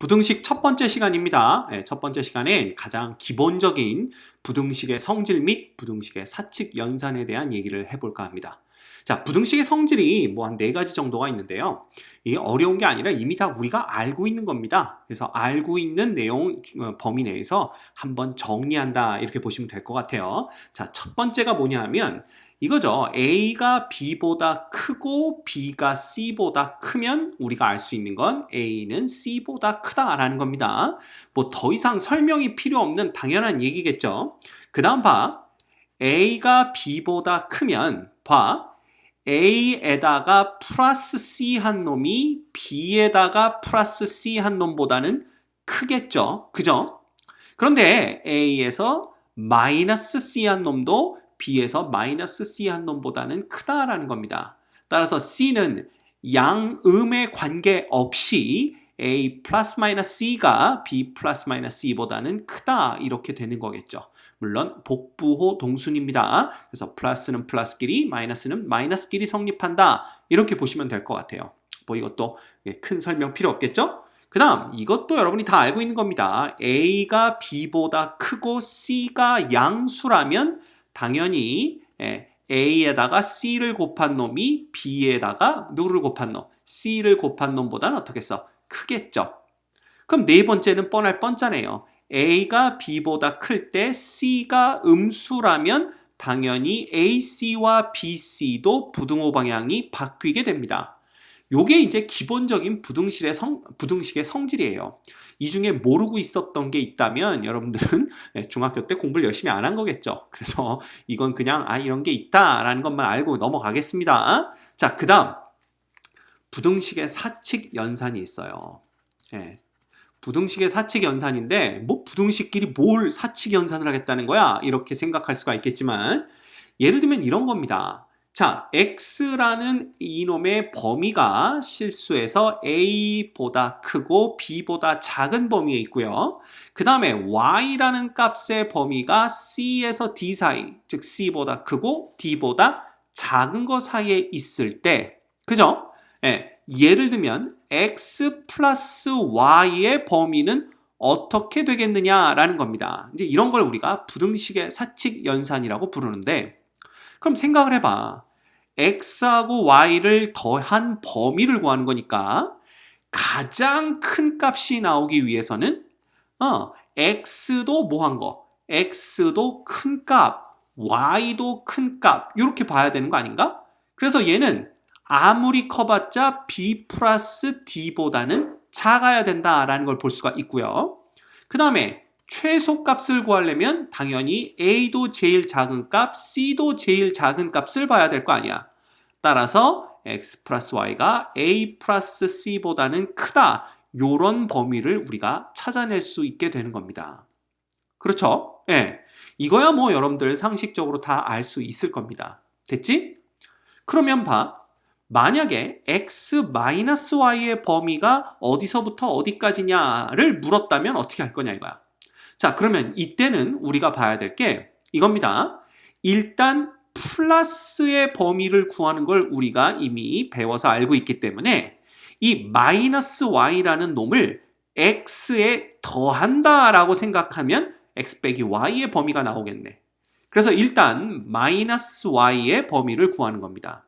부등식 첫 번째 시간입니다. 첫 번째 시간엔 가장 기본적인 부등식의 성질 및 부등식의 사칙 연산에 대한 얘기를 해볼까 합니다. 자, 부등식의 성질이 뭐 한 4가지 정도가 있는데요. 이게 어려운 게 아니라 이미 다 우리가 알고 있는 겁니다. 그래서 알고 있는 내용 범위 내에서 한번 정리한다 이렇게 보시면 될 것 같아요. 자, 첫 번째가 뭐냐 하면 이거죠. A가 B보다 크고 B가 C보다 크면 우리가 알 수 있는 건 A는 C보다 크다라는 겁니다. 뭐 더 이상 설명이 필요 없는 당연한 얘기겠죠. 그 다음 봐. A가 B보다 크면 봐. A에다가 플러스 C 한 놈이 B에다가 플러스 C 한 놈보다는 크겠죠. 그죠? 그런데 A에서 마이너스 C 한 놈도 B에서 마이너스 C 한 놈보다는 크다라는 겁니다. 따라서 C는 양음에 관계없이 A 플러스 마이너스 C가 B 플러스 마이너스 C보다는 크다 이렇게 되는 거겠죠. 물론 복부호 동순입니다. 그래서 플러스는 플러스끼리 마이너스는 마이너스끼리 성립한다 이렇게 보시면 될 것 같아요. 뭐 이것도 큰 설명 필요 없겠죠? 그 다음 이것도 여러분이 다 알고 있는 겁니다. A가 B보다 크고 C가 양수라면 당연히 A에다가 C를 곱한 놈이 B에다가 누구를 곱한 놈? C를 곱한 놈보다는 어떻겠어? 크겠죠. 그럼 네 번째는 뻔할 뻔짜네요. A가 B보다 클 때 C가 음수라면 당연히 AC와 BC도 부등호 방향이 바뀌게 됩니다. 요게 이제 기본적인 부등식의 성질이에요. 이 중에 모르고 있었던 게 있다면 여러분들은 중학교 때 공부를 열심히 안 한 거겠죠. 그래서 이건 그냥 이런 게 있다라는 것만 알고 넘어가겠습니다. 자, 그 다음 부등식의 사칙 연산이 있어요. 부등식의 사칙 연산인데 뭐 부등식끼리 뭘 사칙 연산을 하겠다는 거야? 이렇게 생각할 수가 있겠지만 예를 들면 이런 겁니다. 자, X라는 이놈의 범위가 실수해서 A보다 크고 B보다 작은 범위에 있고요. 그 다음에 Y라는 값의 범위가 C에서 D 사이, 즉 C보다 크고 D보다 작은 거 사이에 있을 때, 그죠? 예를 들면 X 플러스 Y의 범위는 어떻게 되겠느냐라는 겁니다. 이제 이런 걸 우리가 부등식의 사칙 연산이라고 부르는데, 그럼 생각을 해봐. X하고 Y를 더한 범위를 구하는 거니까 가장 큰 값이 나오기 위해서는 X도 뭐한 거? X도 큰 값, Y도 큰 값 이렇게 봐야 되는 거 아닌가? 그래서 얘는 아무리 커봤자 B 플러스 D보다는 작아야 된다라는 걸 볼 수가 있고요. 그 다음에 최소값을 구하려면 당연히 A도 제일 작은 값, C도 제일 작은 값을 봐야 될 거 아니야. 따라서 X 플러스 Y가 A 플러스 C보다는 크다. 요런 범위를 우리가 찾아낼 수 있게 되는 겁니다. 그렇죠? 이거야 뭐 여러분들 상식적으로 다 알 수 있을 겁니다. 됐지? 그러면 봐. 만약에 X-Y의 범위가 어디서부터 어디까지냐를 물었다면 어떻게 할 거냐 이거야. 자, 그러면 이때는 우리가 봐야 될 게 이겁니다. 일단 플러스의 범위를 구하는 걸 우리가 이미 배워서 알고 있기 때문에 이 마이너스 y라는 놈을 x에 더한다라고 생각하면 x 빼기 y의 범위가 나오겠네. 그래서 일단 마이너스 y의 범위를 구하는 겁니다.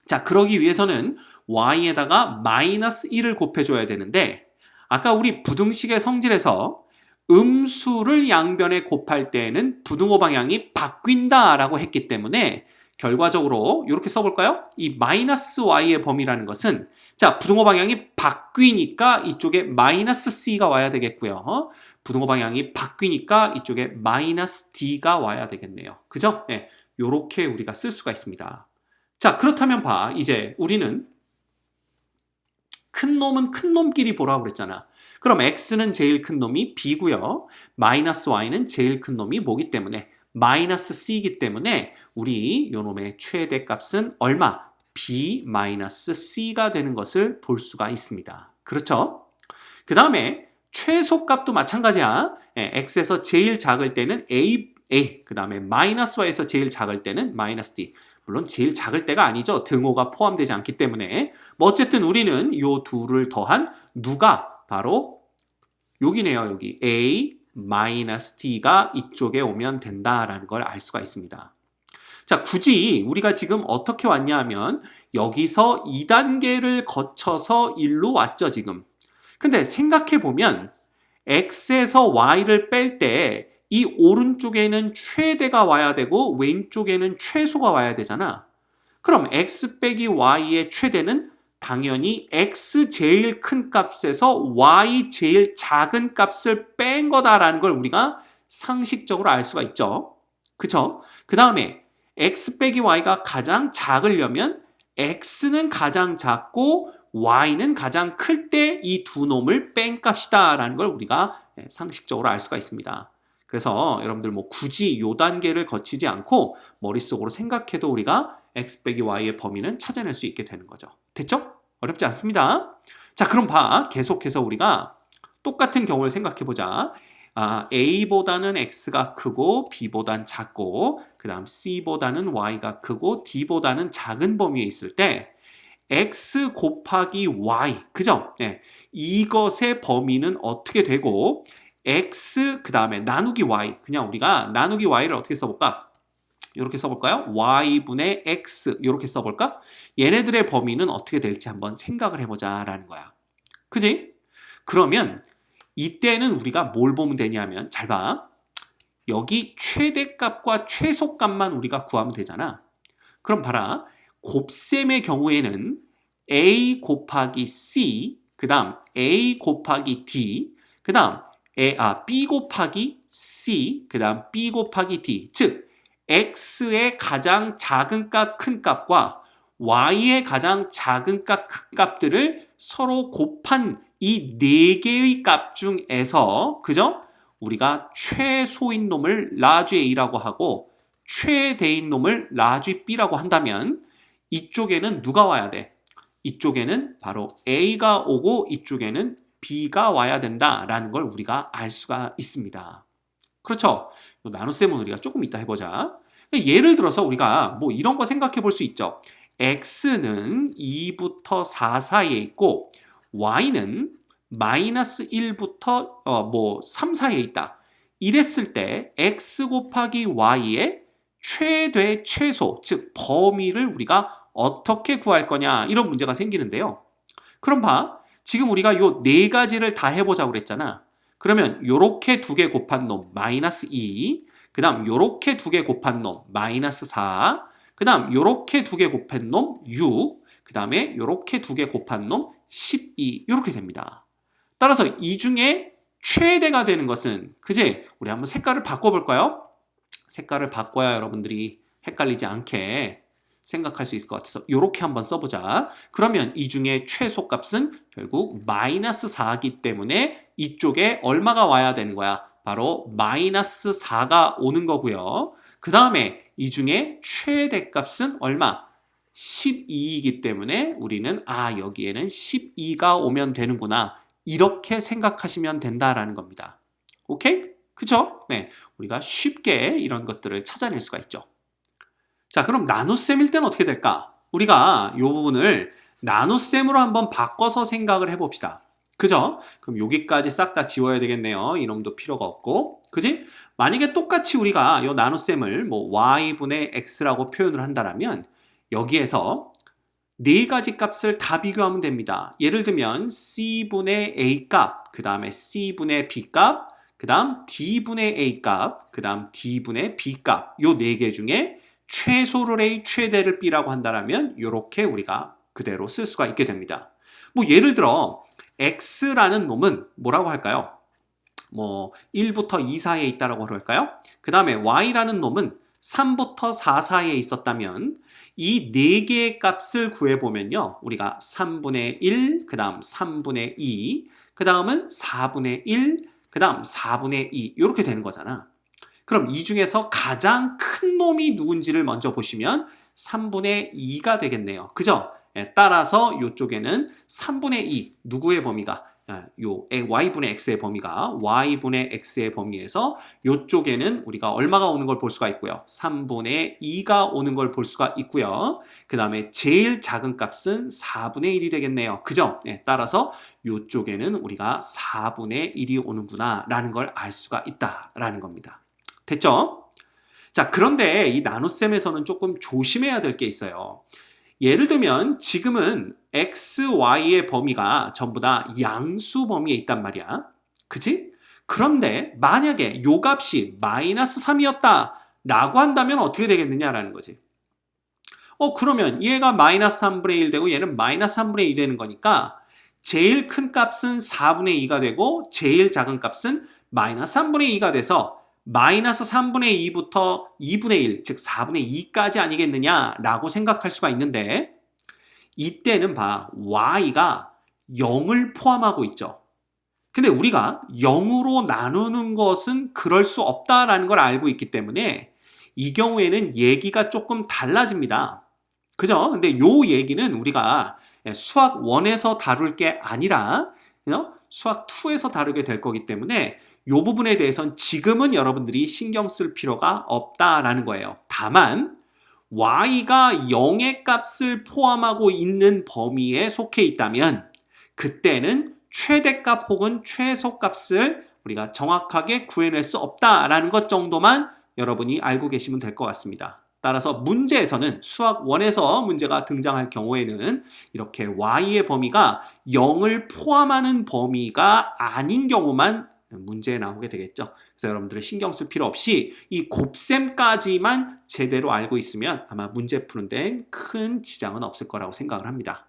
자, 그러기 위해서는 y에다가 마이너스 1을 곱해줘야 되는데 아까 우리 부등식의 성질에서 음수를 양변에 곱할 때에는 부등호 방향이 바뀐다라고 했기 때문에 결과적으로 이렇게 써볼까요? 이 마이너스 y의 범위라는 것은 자, 부등호 방향이 바뀌니까 이쪽에 마이너스 c가 와야 되겠고요. 부등호 방향이 바뀌니까 이쪽에 마이너스 d가 와야 되겠네요. 그죠? 요렇게 우리가 쓸 수가 있습니다. 자, 그렇다면 봐. 이제 우리는 큰 놈은 큰 놈끼리 보라고 그랬잖아. 그럼 x는 제일 큰 놈이 b고요. 마이너스 y는 제일 큰 놈이 뭐기 때문에 마이너스 c이기 때문에 우리 요 놈의 최대값은 얼마? b 마이너스 c가 되는 것을 볼 수가 있습니다. 그렇죠? 그 다음에 최소값도 마찬가지야. x에서 제일 작을 때는 a, 그 다음에 마이너스 y에서 제일 작을 때는 마이너스 d. 물론 제일 작을 때가 아니죠. 등호가 포함되지 않기 때문에. 뭐 어쨌든 우리는 요 둘을 더한 누가 바로 여기네요. 여기 a 마이너스 t가 이쪽에 오면 된다라는 걸 알 수가 있습니다. 자, 굳이 우리가 지금 어떻게 왔냐 하면 여기서 2단계를 거쳐서 1로 왔죠, 지금. 근데 생각해 보면 x에서 y를 뺄 때 이 오른쪽에는 최대가 와야 되고 왼쪽에는 최소가 와야 되잖아. 그럼 x 빼기 y의 최대는 당연히 x 제일 큰 값에서 y 제일 작은 값을 뺀 거다라는 걸 우리가 상식적으로 알 수가 있죠. 그쵸? 그 다음에 x 빼기 y가 가장 작으려면 x는 가장 작고 y는 가장 클 때 이 두 놈을 뺀 값이다 라는 걸 우리가 상식적으로 알 수가 있습니다. 그래서 여러분들 뭐 굳이 요 단계를 거치지 않고 머릿속으로 생각해도 우리가 x 빼기 y의 범위는 찾아낼 수 있게 되는 거죠. 됐죠? 어렵지 않습니다. 자, 그럼 계속해서 우리가 똑같은 경우를 생각해 보자. A보다는 X가 크고 B보단 작고 그 다음 C보다는 Y가 크고 D보다는 작은 범위에 있을 때 X 곱하기 Y, 그죠? 네. 이것의 범위는 어떻게 되고 X 그 다음에 나누기 Y, 그냥 우리가 나누기 Y를 어떻게 써볼까? 이렇게 써볼까요? Y분의 X 이렇게 써볼까? 얘네들의 범위는 어떻게 될지 한번 생각을 해보자 라는 거야. 그지? 그러면 이때는 우리가 뭘 보면 되냐면 잘 봐. 여기 최대값과 최소값만 우리가 구하면 되잖아. 그럼 봐라. 곱셈의 경우에는 A 곱하기 C, 그 다음 A 곱하기 D, 그 다음 B 곱하기 C, 그 다음 B 곱하기 D. 즉 X의 가장 작은 값, 큰 값과 Y의 가장 작은 값, 큰 값들을 서로 곱한 이 네 개의 값 중에서 그죠? 우리가 최소인 놈을 라지 A라고 하고 최대인 놈을 라지 B라고 한다면 이쪽에는 누가 와야 돼? 이쪽에는 바로 A가 오고 이쪽에는 B가 와야 된다라는 걸 우리가 알 수가 있습니다. 그렇죠? 나눗셈은 우리가 조금 이따 해보자. 예를 들어서 우리가 뭐 이런 거 생각해 볼 수 있죠. X는 2부터 4 사이에 있고 Y는 마이너스 1부터 3 사이에 있다. 이랬을 때 X 곱하기 Y의 최대 최소, 즉 범위를 우리가 어떻게 구할 거냐 이런 문제가 생기는데요. 그럼 지금 우리가 요 네 가지를 다 해보자고 그랬잖아. 그러면 요렇게 두 개 곱한 놈 마이너스 2, 그 다음 요렇게 두 개 곱한 놈 마이너스 4, 그 다음 요렇게 두 개 곱한 놈 6, 그 다음에 요렇게 두 개 곱한 놈 12 이렇게 됩니다. 따라서 이 중에 최대가 되는 것은 그지? 우리 한번 색깔을 바꿔볼까요? 색깔을 바꿔야 여러분들이 헷갈리지 않게 생각할 수 있을 것 같아서 이렇게 한번 써보자. 그러면 이 중에 최소값은 결국 마이너스 4이기 때문에 이쪽에 얼마가 와야 되는 거야? 바로 마이너스 4가 오는 거고요. 그 다음에 이 중에 최대값은 얼마? 12이기 때문에 우리는 여기에는 12가 오면 되는구나. 이렇게 생각하시면 된다라는 겁니다. 오케이? 그쵸? 네. 우리가 쉽게 이런 것들을 찾아낼 수가 있죠. 자, 그럼 나눗셈일 때는 어떻게 될까? 우리가 이 부분을 나눗셈으로 한번 바꿔서 생각을 해봅시다. 그죠? 그럼 여기까지 싹 다 지워야 되겠네요. 이놈도 필요가 없고. 그지? 만약에 똑같이 우리가 이 나눗셈을 y분의 x라고 표현을 한다면 여기에서 네 가지 값을 다 비교하면 됩니다. 예를 들면 c분의 a 값, 그 다음에 c분의 b 값, 그 다음 d분의 a 값, 그 다음 d분의 b 값 요 네 개 중에 최소를 a, 최대를 b라고 한다면 이렇게 우리가 그대로 쓸 수가 있게 됩니다. 예를 들어 x라는 놈은 뭐라고 할까요? 1부터 2 사이에 있다라고 할까요? 그 다음에 y라는 놈은 3부터 4 사이에 있었다면 이 네 개의 값을 구해보면요. 우리가 3분의 1, 그 다음 3분의 2, 그 다음은 4분의 1, 그 다음 4분의 2 이렇게 되는 거잖아. 그럼 이 중에서 가장 큰 놈이 누군지를 먼저 보시면 3분의 2가 되겠네요. 그죠? 따라서 이쪽에는 3분의 2, 누구의 범위가? 요 y분의 x의 범위가 y분의 x의 범위에서 요쪽에는 우리가 얼마가 오는 걸 볼 수가 있고요. 3분의 2가 오는 걸 볼 수가 있고요. 그 다음에 제일 작은 값은 4분의 1이 되겠네요. 그죠? 따라서 요쪽에는 우리가 4분의 1이 오는구나 라는 걸 알 수가 있다라는 겁니다. 됐죠? 자, 그런데 이 나눗셈에서는 조금 조심해야 될 게 있어요. 예를 들면 지금은 x, y의 범위가 전부 다 양수 범위에 있단 말이야. 그치? 그런데 만약에 요 값이 마이너스 3이었다 라고 한다면 어떻게 되겠느냐라는 거지. 그러면 얘가 마이너스 3분의 1 되고 얘는 마이너스 3분의 2 되는 거니까 제일 큰 값은 4분의 2가 되고 제일 작은 값은 마이너스 3분의 2가 돼서 마이너스 3분의 2부터 2분의 1, 즉 4분의 2까지 아니겠느냐라고 생각할 수가 있는데 이때는 봐, y가 0을 포함하고 있죠. 근데 우리가 0으로 나누는 것은 그럴 수 없다라는 걸 알고 있기 때문에 이 경우에는 얘기가 조금 달라집니다. 그죠? 근데 요 얘기는 우리가 수학 1에서 다룰 게 아니라 수학 2에서 다루게 될 거기 때문에 이 부분에 대해서는 지금은 여러분들이 신경 쓸 필요가 없다라는 거예요. 다만 y가 0의 값을 포함하고 있는 범위에 속해 있다면 그때는 최대값 혹은 최소값을 우리가 정확하게 구해낼 수 없다라는 것 정도만 여러분이 알고 계시면 될 것 같습니다. 따라서 문제에서는 수학 1에서 문제가 등장할 경우에는 이렇게 y의 범위가 0을 포함하는 범위가 아닌 경우만 문제에 나오게 되겠죠. 그래서 여러분들은 신경 쓸 필요 없이 이 곱셈까지만 제대로 알고 있으면 아마 문제 푸는 데는 큰 지장은 없을 거라고 생각을 합니다.